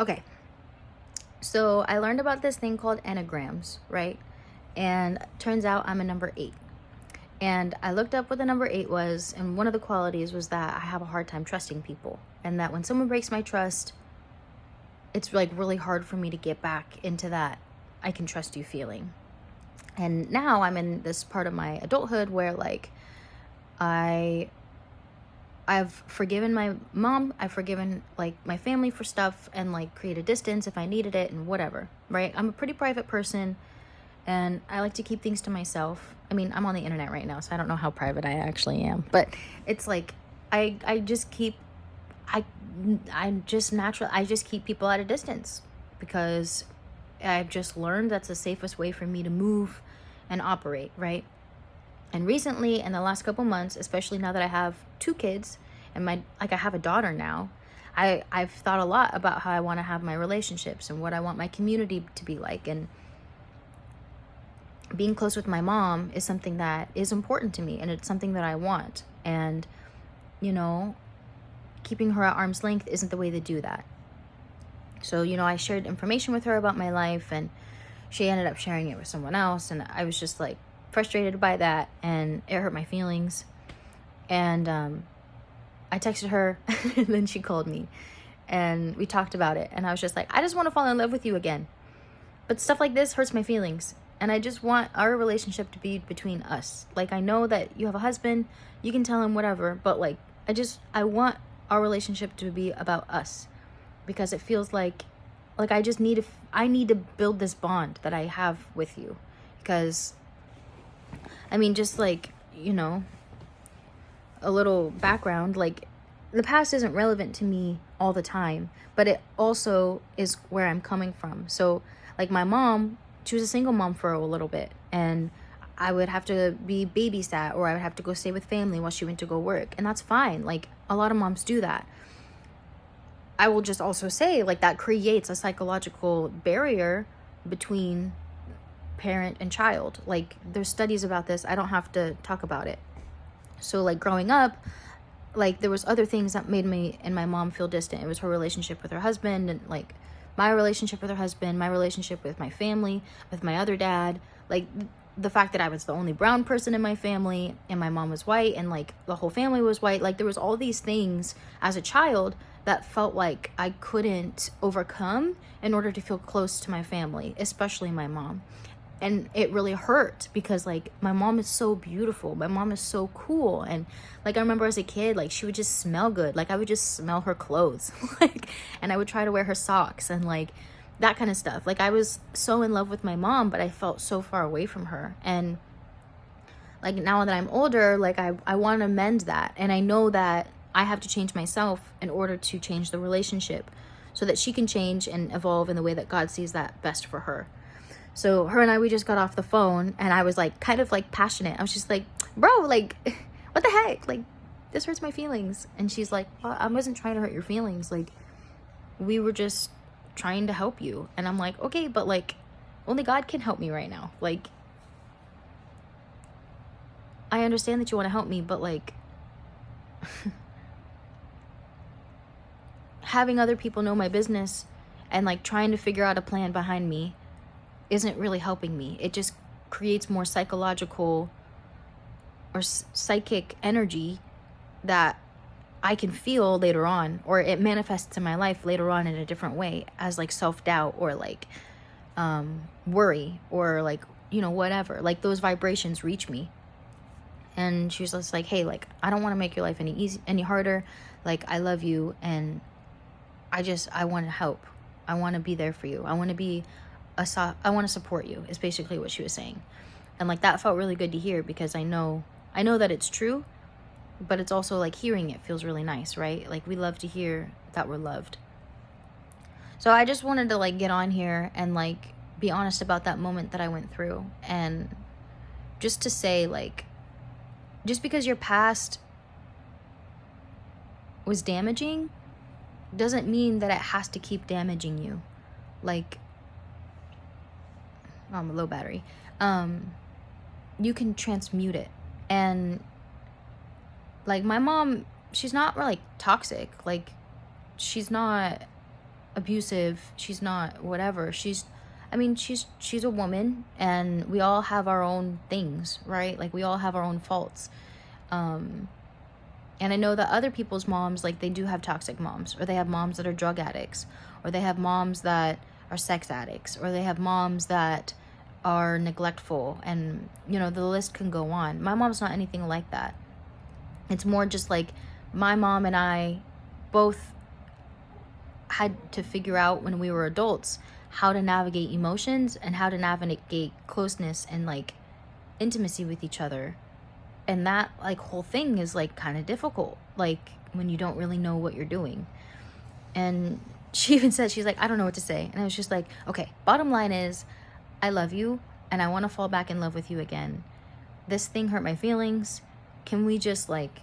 Okay, so I learned about this thing called enneagrams, right? And turns out I'm a number 8. And I looked up what the number 8 was, and one of the qualities was that I have a hard time trusting people, and that when someone breaks my trust, it's like really hard for me to get back into that I can trust you feeling. And now I'm in this part of my adulthood where like I I've forgiven my mom, I've forgiven like my family for stuff and like created distance if I needed it and whatever, right? I'm a pretty private person and I like to keep things to myself. I mean, I'm on the internet right now, so I don't know how private I actually am, but it's like I just keep I I just keep people at a distance because I've just learned that's the safest way for me to move and operate, right? And recently, in the last couple months, especially now that I have 2 kids and I have a daughter now, I've thought a lot about how I want to have my relationships and what I want my community to be like. And being close with my mom is something that is important to me and it's something that I want. And, you know, keeping her at arm's length isn't the way to do that. So, I shared information with her about my life and she ended up sharing it with someone else. And I was just like frustrated by that and it hurt my feelings. And I texted her and then she called me and we talked about it. And I was just like, I just want to fall in love with you again. But stuff like this hurts my feelings. And I just want our relationship to be between us. Like, I know that you have a husband, you can tell him whatever, but like, I want our relationship to be about us because it feels like I need to build this bond that I have with you. Because, I mean, just like, a little background, like, the past isn't relevant to me all the time, but it also is where I'm coming from. So, like, my mom, she was a single mom for a little bit, and I would have to be babysat or I would have to go stay with family while she went to go work, and that's fine. Like, a lot of moms do that. I will just also say, like, that creates a psychological barrier between parent and child. Like, there's studies about this. I don't have to talk about it. So, like, growing up, like, there was other things that made me and my mom feel distant. It was her relationship with her husband and, like, my relationship with her husband, my relationship with my family, with my other dad. Like, the fact that I was the only brown person in my family and my mom was white and, like, the whole family was white. Like, there was all these things as a child that felt like I couldn't overcome in order to feel close to my family, especially my mom. And it really hurt because, like, my mom is so beautiful. My mom is so cool. And, like, I remember as a kid, like, she would just smell good. Like, I would just smell her clothes. Like, and I would try to wear her socks and, like, that kind of stuff. Like, I was so in love with my mom, but I felt so far away from her. And, like, now that I'm older, like, I want to mend that. And I know that I have to change myself in order to change the relationship so that she can change and evolve in the way that God sees that best for her. So her and we just got off the phone and I was like kind of like passionate. I was just like, bro, like, what the heck? Like, this hurts my feelings. And she's like, well, I wasn't trying to hurt your feelings. Like, we were just trying to help you. And I'm like, okay, but like, only God can help me right now. Like, I understand that you want to help me, but like, having other people know my business and like trying to figure out a plan behind me isn't really helping me. It just creates more psychological or psychic energy that I can feel later on, or it manifests in my life later on in a different way as like self-doubt or like worry or like, whatever. Like, those vibrations reach me. And she was just like, hey, like, I don't want to make your life any harder. Like, I love you and I want to help. I want to be there for you. I want to support you, is basically what she was saying. And like, that felt really good to hear because I know that it's true, but it's also like hearing it feels really nice, right? Like, we love to hear that we're loved. So I just wanted to like get on here and like be honest about that moment that I went through, and just to say, like, just because your past was damaging doesn't mean that it has to keep damaging you. Like, I'm a low battery. You can transmute it. And like, my mom, she's not like toxic. Like, she's not abusive, she's not whatever. I mean, she's a woman, and we all have our own things, right? Like, we all have our own faults. And I know that other people's moms, like, they do have toxic moms, or they have moms that are drug addicts, or they have moms that are sex addicts, or they have moms that are neglectful, and the list can go on. My mom's not anything like that. It's more just like my mom and I both had to figure out when we were adults how to navigate emotions and how to navigate closeness and like intimacy with each other. And that like whole thing is like kind of difficult, like when you don't really know what you're doing. And she even said, she's like, I don't know what to say. And I was just like, okay, bottom line is I love you and I want to fall back in love with you again. This thing hurt my feelings. Can we just like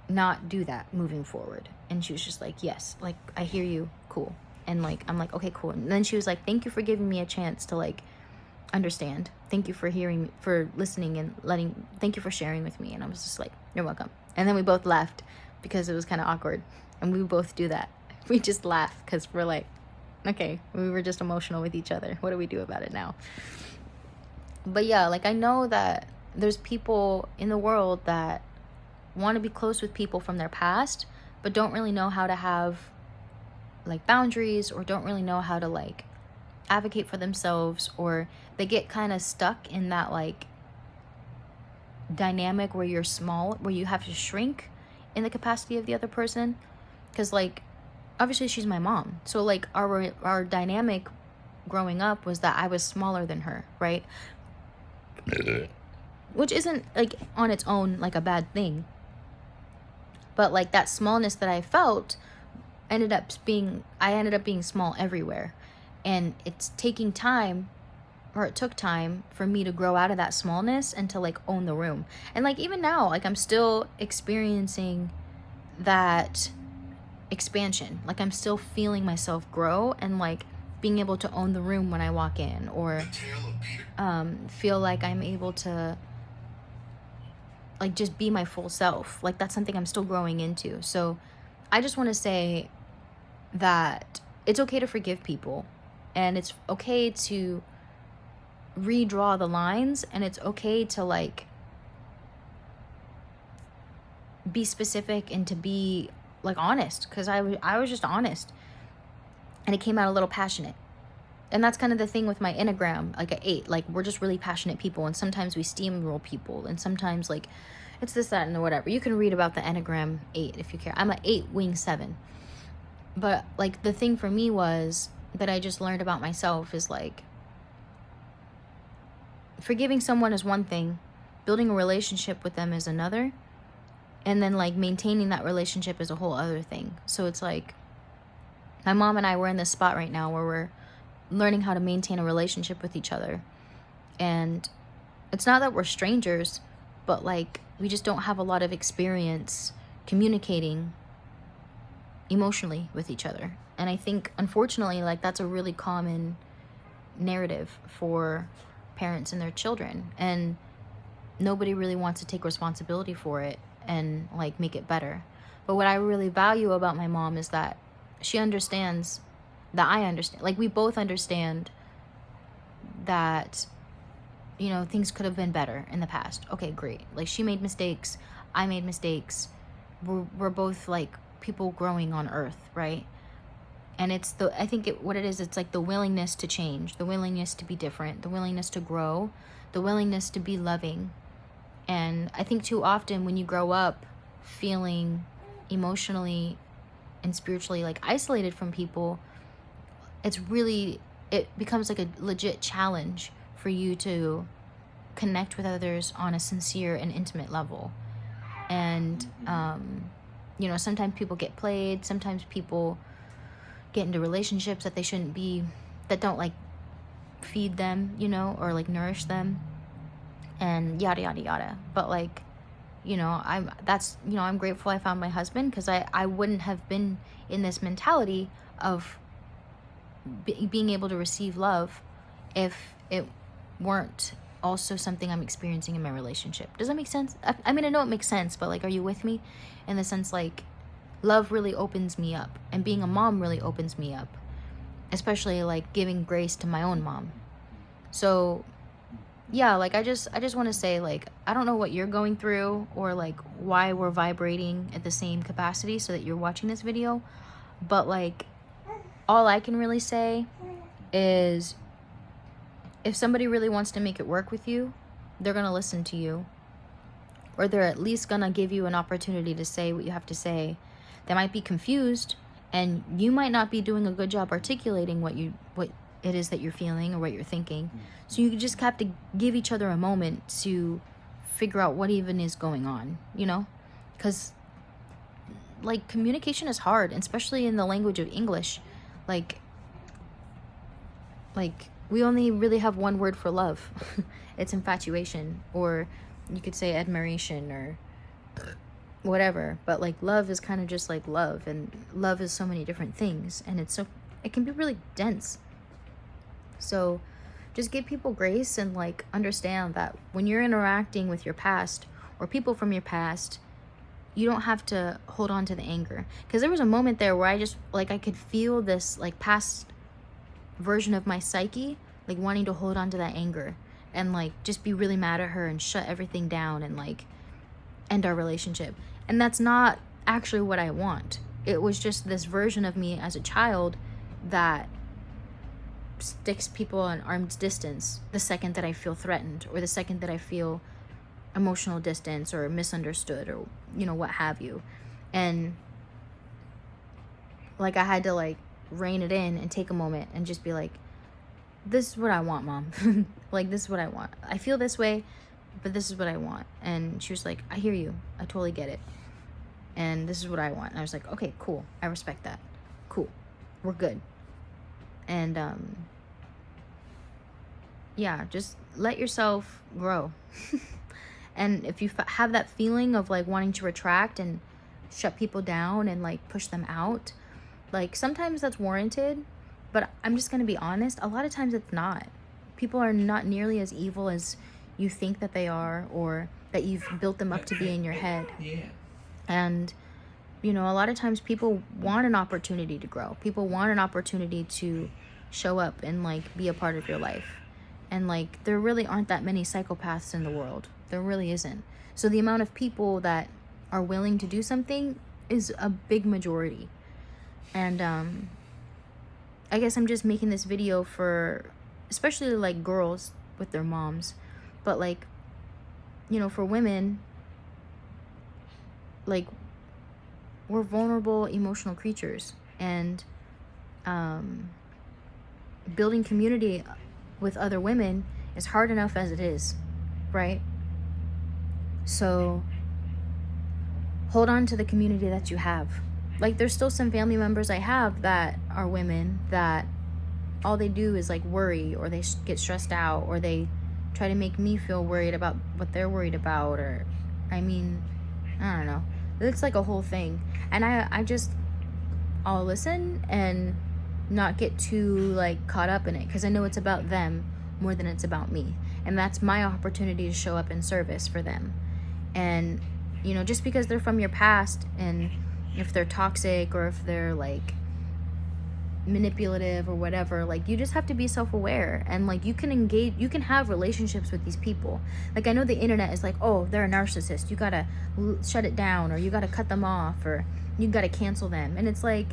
not do that moving forward? And she was just like, yes, like I hear you, cool. And like I'm like, okay, cool. And then she was like, thank you for giving me a chance to like understand. Thank you for hearing, for listening, and thank you for sharing with me. And I was just like, you're welcome. And then we both laughed because it was kind of awkward, and we both do that. We just laugh because we're like, okay, we were just emotional with each other. What do we do about it now? But yeah, like I know that there's people in the world that want to be close with people from their past, but don't really know how to have like boundaries, or don't really know how to like advocate for themselves, or they get kind of stuck in that like dynamic where you're small, where you have to shrink in the capacity of the other person. Because like obviously she's my mom, so like our dynamic growing up was that I was smaller than her, right? Which isn't like on its own like a bad thing, but like that smallness that I felt I ended up being small everywhere. And it's taking time, or it took time for me to grow out of that smallness and to like own the room. And like even now, like I'm still experiencing that expansion. Like I'm still feeling myself grow, and like being able to own the room when I walk in, or feel like I'm able to like just be my full self. Like that's something I'm still growing into. So I just want to say that it's okay to forgive people, and it's okay to redraw the lines, and it's okay to like be specific and to be like honest, because I was just honest, and it came out a little passionate. And that's kind of the thing with my Enneagram, like an 8. Like we're just really passionate people, and sometimes we steamroll people, and sometimes like it's this, that, and the whatever. You can read about the Enneagram 8 if you care. I'm an 8 wing 7. But like the thing for me was that I just learned about myself is like forgiving someone is one thing, building a relationship with them is another, and then like maintaining that relationship is a whole other thing. So it's like my mom and I were in this spot right now where we're learning how to maintain a relationship with each other. And it's not that we're strangers, but like we just don't have a lot of experience communicating emotionally with each other. And I think unfortunately like that's a really common narrative for parents and their children, and nobody really wants to take responsibility for it and like make it better. But what I really value about my mom is that she understands that I understand. Like we both understand that things could have been better in the past. Okay, great. Like she made mistakes, I made mistakes. We're both like people growing on earth, right? And it's what it is, it's like the willingness to change, the willingness to be different, the willingness to grow, the willingness to be loving. And I think too often when you grow up feeling emotionally and spiritually like isolated from people, it becomes like a legit challenge for you to connect with others on a sincere and intimate level. And sometimes people get played, sometimes people get into relationships that they shouldn't be, that don't like feed them, or like nourish them, and yada yada yada. But like I'm grateful I found my husband, because I wouldn't have been in this mentality of being able to receive love if it weren't also something I'm experiencing in my relationship. Does that make sense? I mean, I know it makes sense, but like, are you with me? In the sense like love really opens me up, and being a mom really opens me up. especially like giving grace to my own mom. So yeah, like I just want to say, like, I don't know what you're going through or like why we're vibrating at the same capacity so that you're watching this video, but like all I can really say is if somebody really wants to make it work with you, they're going to listen to you, or they're at least going to give you an opportunity to say what you have to say. They might be confused, and you might not be doing a good job articulating what it is that you're feeling or what you're thinking. So you just have to give each other a moment to figure out what even is going on, you know? Because like communication is hard, especially in the language of English. Like we only really have one word for love. It's infatuation, or you could say admiration or whatever, but like love is kind of just like love, and love is so many different things, and it can be really dense. So just give people grace and like understand that when you're interacting with your past or people from your past, you don't have to hold on to the anger. Because there was a moment there where I just like I could feel this like past version of my psyche like wanting to hold on to that anger and like just be really mad at her and shut everything down and like end our relationship. And that's not actually what I want. It was just this version of me as a child that sticks people at arm's distance the second that I feel threatened, or the second that I feel emotional distance or misunderstood, or you know, what have you. And like I had to like rein it in and take a moment and just be like, this is what I want, Mom. Like, this is what I want. I feel this way, but this is what I want. And she was like, I hear you. I totally get it. And this is what I want. And I was like, okay, cool. I respect that. Cool. We're good. And yeah, just let yourself grow. And if you have that feeling of like wanting to retract and shut people down and like push them out, like sometimes that's warranted, but I'm just going to be honest, a lot of times it's not. People are not nearly as evil as you think that they are, or that you've built them up to be in your head. Yeah. And you know, a lot of times people want an opportunity to grow. People want an opportunity to show up and like be a part of your life. And like there really aren't that many psychopaths in the world. There really isn't. So the amount of people that are willing to do something is a big majority. And I guess I'm just making this video for especially like girls with their moms, but like, you know, for women, like we're vulnerable emotional creatures, and building community with other women is hard enough as it is, right? So hold on to the community that you have. Like there's still some family members I have that are women that all they do is like worry, or they get stressed out, or they try to make me feel worried about what they're worried about, or I mean, I don't know. It's like a whole thing. And I'll listen and not get too like caught up in it, because I know it's about them more than it's about me. And that's my opportunity to show up in service for them. And, you know, just because they're from your past, and if they're toxic or if they're like manipulative or whatever, like you just have to be self-aware, and like you can have relationships with these people. Like I know the internet is like, oh, they're a narcissist, you gotta shut it down, or you gotta cut them off, or you gotta cancel them. And it's like,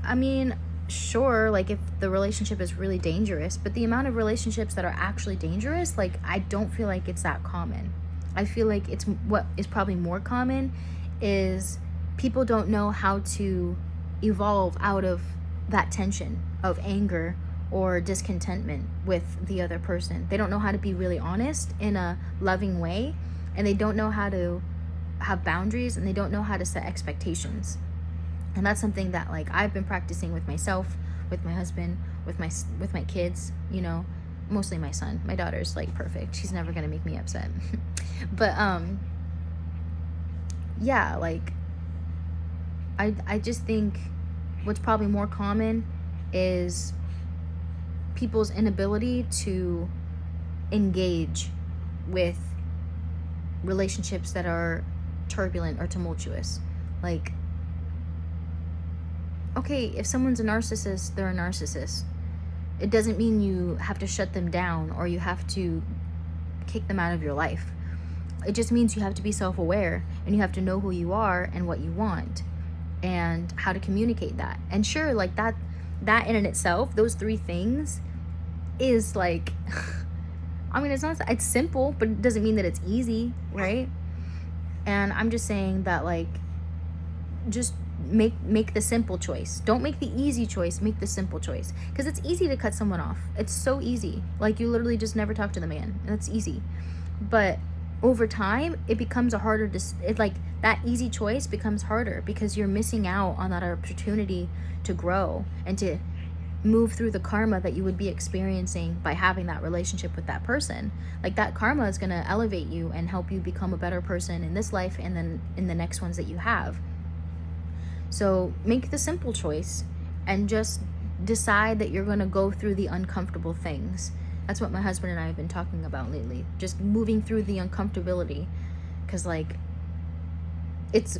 I mean, sure, like if the relationship is really dangerous, but the amount of relationships that are actually dangerous, like I don't feel like it's that common. I feel like it's what is probably more common is people don't know how to evolve out of that tension of anger or discontentment with the other person. They don't know how to be really honest in a loving way, and they don't know how to have boundaries, and they don't know how to set expectations. And that's something that like I've been practicing with myself, with my husband, with my kids, you know, mostly my son. My daughter's like perfect. She's never gonna make me upset. But yeah, like I just think what's probably more common is people's inability to engage with relationships that are turbulent or tumultuous. Like okay, if someone's a narcissist, they're a narcissist. It doesn't mean you have to shut them down or you have to kick them out of your life. It just means you have to be self-aware and you have to know who you are and what you want and how to communicate that. And sure, like that in and itself, those three things is like I mean, it's simple, but it doesn't mean that it's easy, right? And I'm just saying that, like, just make the simple choice. Don't make the easy choice, make the simple choice, because it's easy to cut someone off. It's so easy. Like, you literally just never talk to the man, and that's easy. But over time, it becomes a harder like that easy choice becomes harder because you're missing out on that opportunity to grow and to move through the karma that you would be experiencing by having that relationship with that person. Like, that karma is going to elevate you and help you become a better person in this life and then in the next ones that you have. So make the simple choice and just decide that you're going to go through the uncomfortable things. That's what my husband and I have been talking about lately, just moving through the uncomfortability, because like it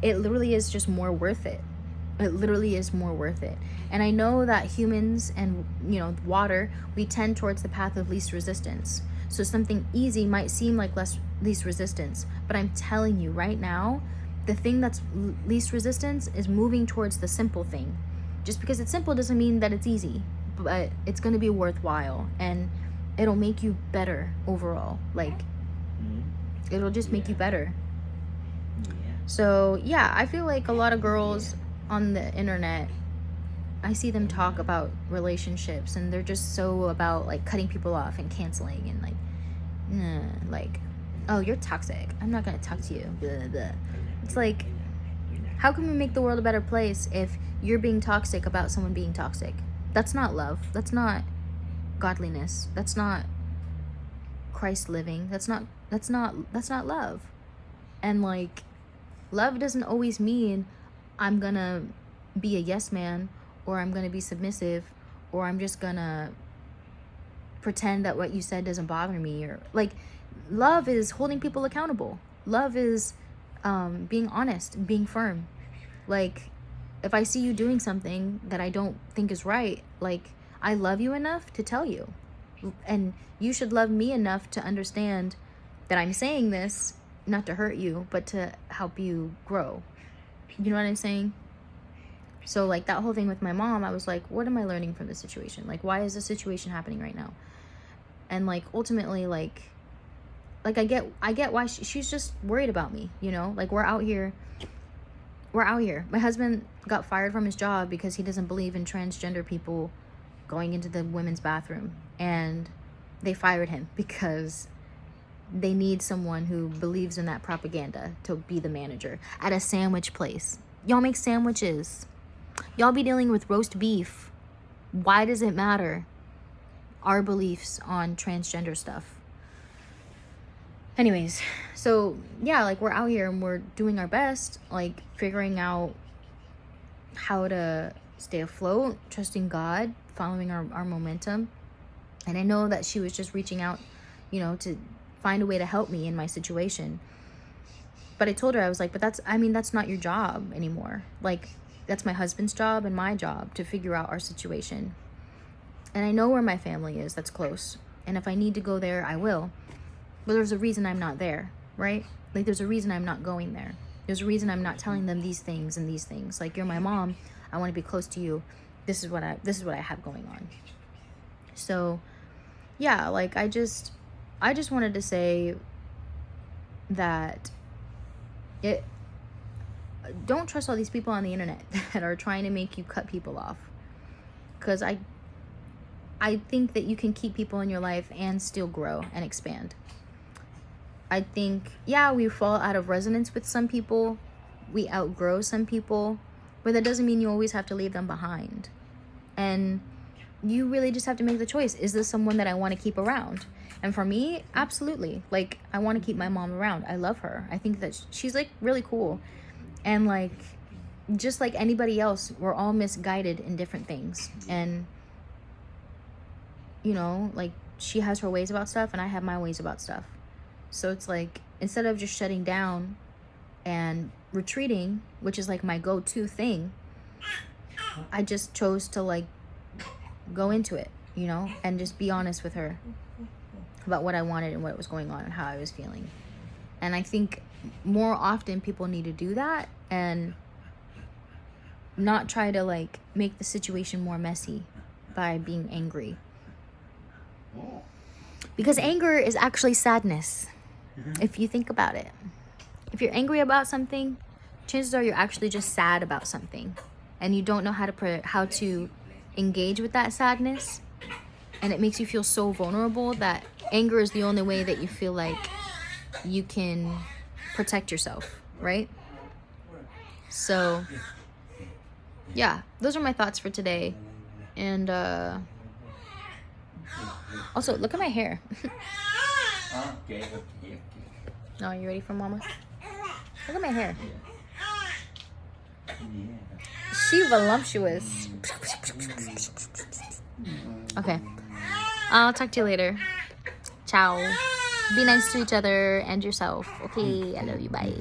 literally is just more worth it. It literally is more worth it. And I know that humans and, you know, water, we tend towards the path of least resistance. So something easy might seem like least resistance, but I'm telling you right now, the thing that's least resistance is moving towards the simple thing. Just because it's simple doesn't mean that it's easy, but it's going to be worthwhile and it'll make you better overall. Like, it'll just make you better. So yeah, I feel like a lot of girls on the internet, I see them talk about relationships and they're just so about like cutting people off and canceling and like, oh, you're toxic, I'm not gonna talk to you, blah, blah. It's like, how can we make the world a better place if you're being toxic about someone being toxic? That's not love. That's not godliness. That's not Christ living. That's not love. And like, love doesn't always mean I'm gonna be a yes man, or I'm gonna be submissive, or I'm just gonna pretend that what you said doesn't bother me. Or like, love is holding people accountable. Love is being honest and being firm. Like, if I see you doing something that I don't think is right, like, I love you enough to tell you, and you should love me enough to understand that I'm saying this not to hurt you, but to help you grow. You know what I'm saying? So like, that whole thing with my mom, I was like, what am I learning from this situation? Like, why is this situation happening right now? And like, ultimately, like I get why she's just worried about me, you know? Like, we're out here. My husband got fired from his job because he doesn't believe in transgender people going into the women's bathroom, and they fired him because they need someone who believes in that propaganda to be the manager at a sandwich place. Y'all make sandwiches. Y'all be dealing with roast beef. Why does it matter? Our beliefs on transgender stuff. Anyways, so yeah, like, we're out here and we're doing our best, like, figuring out how to stay afloat, trusting God, following our momentum. And I know that she was just reaching out, you know, to find a way to help me in my situation. But I told her, I was like, but that's not your job anymore. Like, that's my husband's job and my job to figure out our situation. And I know where my family is that's close. And if I need to go there, I will. But there's a reason I'm not there, right? Like, there's a reason I'm not going there. There's a reason I'm not telling them these things and these things. Like, you're my mom. I want to be close to you. This is what I have going on. So, yeah, like, I just wanted to say that don't trust all these people on the internet that are trying to make you cut people off. Because I think that you can keep people in your life and still grow and expand. I think, yeah, we fall out of resonance with some people. We outgrow some people. But that doesn't mean you always have to leave them behind. And you really just have to make the choice. Is this someone that I want to keep around? And for me, absolutely. Like, I want to keep my mom around. I love her. I think that she's, like, really cool. And, like, just like anybody else, we're all misguided in different things. And, you know, like, she has her ways about stuff and I have my ways about stuff. So it's like, instead of just shutting down and retreating, which is like my go-to thing, I just chose to like go into it, you know, and just be honest with her about what I wanted and what was going on and how I was feeling. And I think more often people need to do that and not try to like make the situation more messy by being angry. Because anger is actually sadness, if you think about it. If you're angry about something, chances are you're actually just sad about something, and you don't know how to engage with that sadness, and it makes you feel so vulnerable that anger is the only way that you feel like you can protect yourself, right? So yeah, those are my thoughts for today. And also, look at my hair. No, you ready for mama? Look at my hair. She voluptuous. Okay, I'll talk to you later. Ciao. Be nice to each other and yourself. Okay, I love you. Bye.